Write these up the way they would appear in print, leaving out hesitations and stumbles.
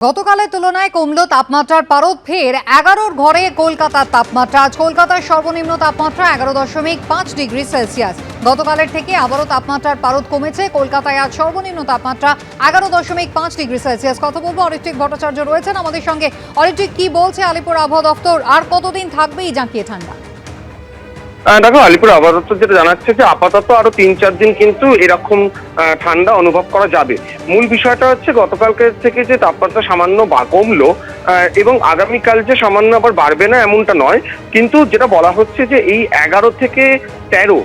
গতকালের তুলনায় কমলো তাপমাত্রার পারদ ফের 11-র ঘরে কলকাতার তাপমাত্রা। আজ কলকাতার সর্বনিম্ন তাপমাত্রা 11.5 ডিগ্রি সেলসিয়াস। গতকালের থেকে আবারও তাপমাত্রার পারদ কমেছে। কলকাতায় আজ সর্বনিম্ন তাপমাত্রা 11.5 ডিগ্রি সেলসিয়াস। কথা বলবো অরিত্রিক ভট্টাচার্য রয়েছেন আমাদের সঙ্গে। অরিত্রিক, কি বলছে আলিপুর আবহাওয়া দপ্তর? আর কতদিন থাকবে এই জাঁকিয়ে ঠান্ডা? দেখো, আলিপুর আবহাওয়া দপ্তর যেটা জানাচ্ছে যে আপাতত আরো 3-4 দিন কিন্তু এরকম ঠান্ডা অনুভব করা যাবে। মূল বিষয়টা হচ্ছে গতকালকে থেকে যে তাপমাত্রা সামান্য কমলো এবং আগামীকাল যে সামান্য আবার বাড়বে না এমনটা নয়, কিন্তু যেটা বলা হচ্ছে যে এই 11 থেকে 13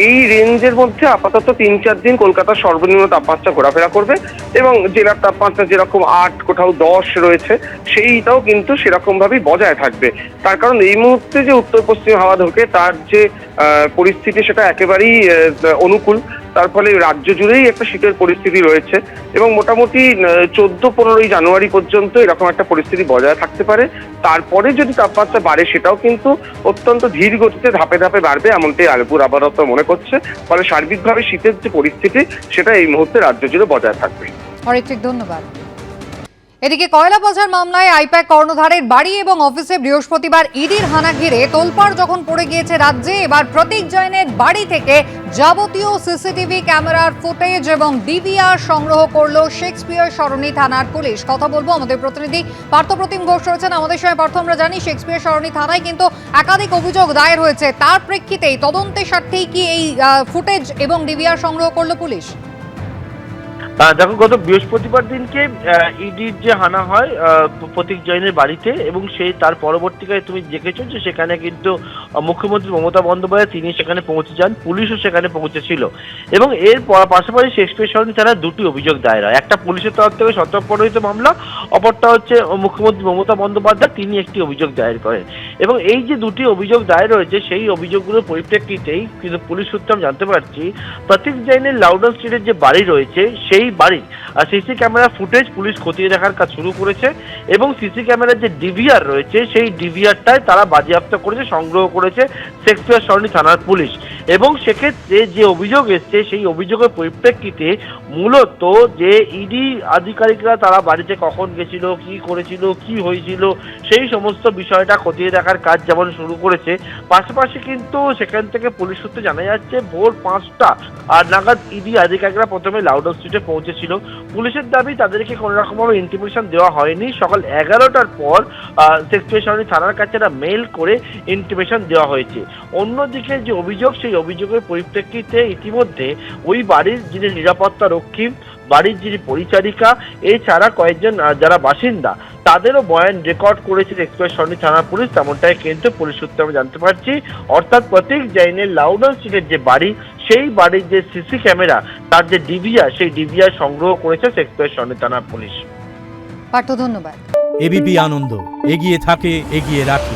এই রেঞ্জের মধ্যে আপাতত 3-4 দিন কলকাতার সর্বনিম্ন তাপমাত্রা ঘোরাফেরা করবে এবং জেলার তাপমাত্রা যেরকম 8 কোথাও 10 রয়েছে সেইটাও কিন্তু সেরকম ভাবেই বজায় থাকবে। তার কারণ এই মুহূর্তে যে উত্তর পশ্চিম হাওয়া ঢোকে তার যে পরিস্থিতি সেটা একেবারেই অনুকূল। তার ফলে রাজ্য জুড়েই একটা শীতের পরিস্থিতি রয়েছে এবং মোটামুটি 14-15 জানুয়ারি পর্যন্ত এরকম একটা পরিস্থিতি বজায় থাকতে পারে। তারপরে যদি তাপমাত্রা বাড়ে সেটাও কিন্তু অত্যন্ত ধীর গতিতে ধাপে ধাপে বাড়বে, এমনটাই আলিপুর আবহাওয়া দপ্তর মনে করছে। ফলে সার্বিকভাবে শীতের যে পরিস্থিতি সেটা এই মুহূর্তে রাজ্য জুড়ে বজায় থাকবে। অরিত্রিক, ধন্যবাদ। এদিকে কয়লাবাজার মামলায় আইপ্যাক কর্ণধারের বাড়ি এবং অফিসে বৃহস্পতিবার ইডির হানা ঘিরে তোলপাড় যখন পড়ে গিয়েছে রাজ্যে, এবার প্রতীক জৈনের বাড়ি থেকে যাবতীয় সিসিটিভি ক্যামেরার ফুটেজ এবং ডিভিআর সংগ্রহ করলো শেক্সপিয়ার সরণি থানার পুলিশ। কথা বলবো আমাদের প্রতিনিধি পার্থপ্রতিম ঘোষ রয়েছেন আমাদের সঙ্গে। পার্থ, আমরা জানি শেক্সপিয়ার সরণি থানায় কিন্তু একাধিক অভিযোগ দায়ের হয়েছে, তার প্রেক্ষিতেই তদন্তের স্বার্থেই কি এই ফুটেজ এবং ডিভিআর সংগ্রহ করলো পুলিশ? দেখো, গত বৃহস্পতিবার দিনকে ইডির যে হানা হয় প্রতীক জৈনের বাড়িতে, এবং সেই তার পরবর্তীকালে তুমি দেখেছো যে সেখানে কিন্তু মুখ্যমন্ত্রী মমতা বন্দ্যোপাধ্যায় তিনি সেখানে পৌঁছে যান, পুলিশও সেখানে পৌঁছেছিল। এবং এর পাশাপাশি শেক্সপিয়ার সরণি থানায় দুটি অভিযোগ দায়ের হয়। একটা পুলিশের তরফ থেকে স্বতঃপ্রণোদিত মামলা, অপরটা হচ্ছে মুখ্যমন্ত্রী মমতা বন্দ্যোপাধ্যায় তিনি একটি অভিযোগ দায়ের করেন। এবং এই যে দুটি অভিযোগ দায়ের হয়েছে সেই অভিযোগগুলোর পরিপ্রেক্ষিতেই কিন্তু পুলিশ সূত্রে আমি জানতে পারছি প্রতীক জৈনের লাউডন স্ট্রিটের যে বাড়ি রয়েছে সেই বাড়ির সিসি ক্যামেরা ফুটেজ পুলিশ খতিয়ে দেখার কাজ শুরু করেছে এবং সিসি ক্যামেরার যে ডিভিআর রয়েছে সেই ডিভিআরটাই তারা বাজেয়াপ্ত করেছে, সংগ্রহ করেছে শেক্সপিয়ার সরণি থানার পুলিশ। এবং সেক্ষেত্রে যে অভিযোগ এসছে সেই অভিযোগের পরিপ্রেক্ষিতে মূলত যে ইডি আধিকারিকরা তারা বাড়িতে কখন গেছিল, কি করেছিল, কি হয়েছিল সেই সমস্ত বিষয়টা খতিয়ে দেখার কাজ যেমন শুরু করেছে। পাশাপাশি কিন্তু সেখান থেকে পুলিশ সূত্রে জানা যাচ্ছে ভোর 5টা নাগাদ ইডি আধিকারিকরা প্রথমে লাউডন স্ট্রিটে পৌঁছেছিল। পুলিশের দাবি তাদেরকে কোনো রকমভাবে ইন্টিমেশন দেওয়া হয়নি। সকাল 11টার পর শেক্সপিয়ার সরণি থানার কাছে একটা মেল করে ইন্টিমেশন দেওয়া হয়েছে। অন্যদিকে যে অভিযোগ সেই অভিযোগের পরিপ্রেক্ষিতে ইতিমধ্যে ওই বাড়ির যিনি নিরাপত্তা রক্ষী, বাড়ির যিনি পরিচারিকা, এছাড়া কয়েকজন যারা বাসিন্দা তাদেরও বয়ান রেকর্ড করেছে শেক্সপিয়ার সরণি থানার পুলিশ, তেমনটাই কিন্তু পুলিশ সূত্রে আমি জানতে পারছি। অর্থাৎ প্রতীক জৈনের লাউডন স্ট্রিটের যে বাড়ি সেই বাড়ির যে সিসি ক্যামেরা তার যে ডিভিআর সেই ডিভিআর সংগ্রহ করেছে শেক্সপিয়ার সরণি থানার পুলিশ। পার্থ, ধন্যবাদ। এবিপি আনন্দ, এগিয়ে থাকে, এগিয়ে রাখে।